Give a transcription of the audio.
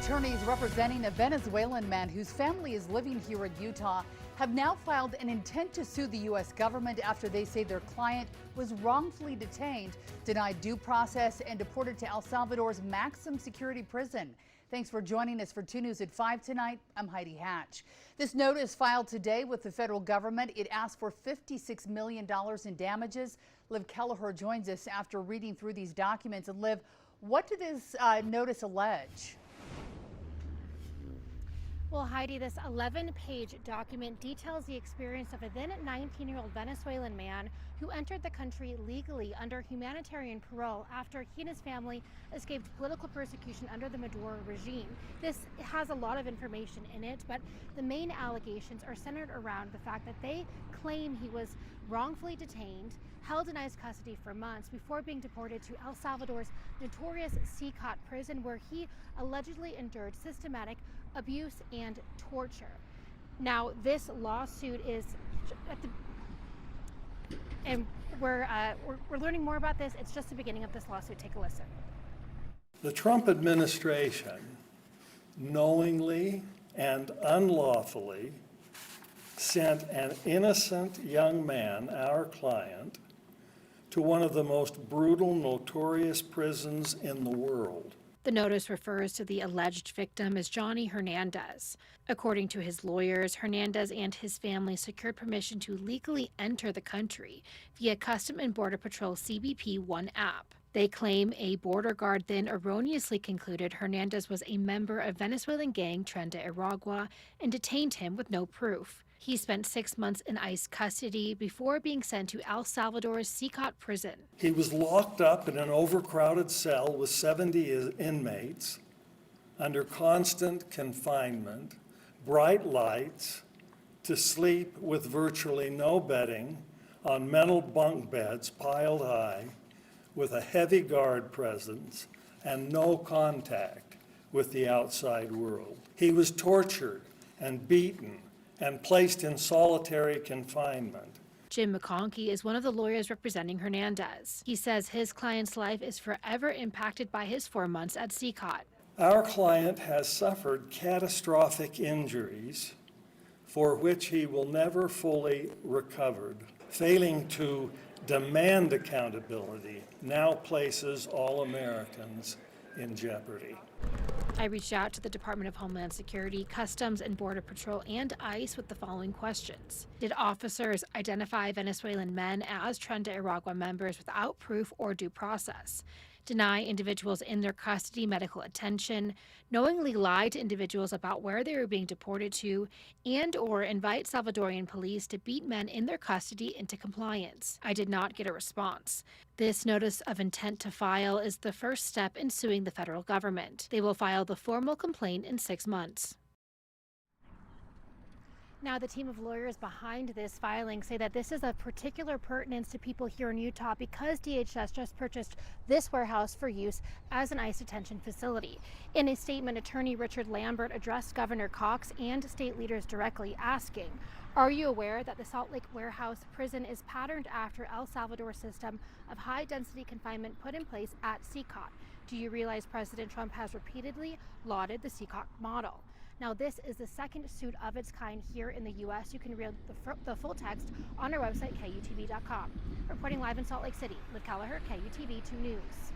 Attorneys representing a Venezuelan man whose family is living here in Utah have now filed an intent to sue the U.S. government after they say their client was wrongfully detained, denied due process, and deported to El Salvador's maximum security prison. Thanks for joining us for 2 News at 5 tonight. I'm Heidi Hatch. This notice filed today with the federal government. It asks for $56 million in damages. Liv Kelleher joins us after reading through these documents. And Liv, what did this notice allege? Well, Heidi, this 11-page document details the experience of a then 19-year-old Venezuelan man who entered the country legally under humanitarian parole after he and his family escaped political persecution under the Maduro regime. This has a lot of information in it, but the main allegations are centered around the fact that they claim he was wrongfully detained, held in ICE custody for months before being deported to El Salvador's notorious CECOT prison, where he allegedly endured systematic abuse and torture. Now, this lawsuit is and we're learning more about this. It's just the beginning of this lawsuit. Take a listen. The Trump administration knowingly and unlawfully sent an innocent young man, our client, to one of the most brutal, notorious prisons in the world. The notice refers to the alleged victim as Johnny Hernandez. According to his lawyers, Hernandez and his family secured permission to legally enter the country via Custom and Border Patrol CBP One app. They claim a border guard then erroneously concluded Hernandez was a member of Venezuelan gang Tren de Aragua and detained him with no proof. He spent 6 months in ICE custody before being sent to El Salvador's CECOT prison. He was locked up in an overcrowded cell with 70 inmates under constant confinement, bright lights, to sleep with virtually no bedding on metal bunk beds piled high, with a heavy guard presence and no contact with the outside world. He was tortured and beaten and placed in solitary confinement. Jim McConkie is one of the lawyers representing Hernandez. He says his client's life is forever impacted by his 4 months at CECOT. Our client has suffered catastrophic injuries for which he will never fully recover. Failing to demand accountability now places all Americans in jeopardy. I reached out to the Department of Homeland Security, Customs and Border Patrol, and ICE with the following questions. Did officers identify Venezuelan men as Tren de Aragua members without proof or due process? Deny individuals in their custody medical attention, knowingly lie to individuals about where they were being deported to, and or invite Salvadorian police to beat men in their custody into compliance? I did not get a response. This notice of intent to file is the first step in suing the federal government. They will file the formal complaint in 6 months. Now, the team of lawyers behind this filing say that this is of particular pertinence to people here in Utah because DHS just purchased this warehouse for use as an ICE detention facility. In a statement, attorney Richard Lambert addressed Governor Cox and state leaders directly, asking, "Are you aware that the Salt Lake Warehouse prison is patterned after El Salvador's system of high-density confinement put in place at CECOT? Do you realize President Trump has repeatedly lauded the CECOT model?" Now, this is the second suit of its kind here in the U.S. You can read the full text on our website, KUTV.com. Reporting live in Salt Lake City, Liv Kelleher, KUTV 2 News.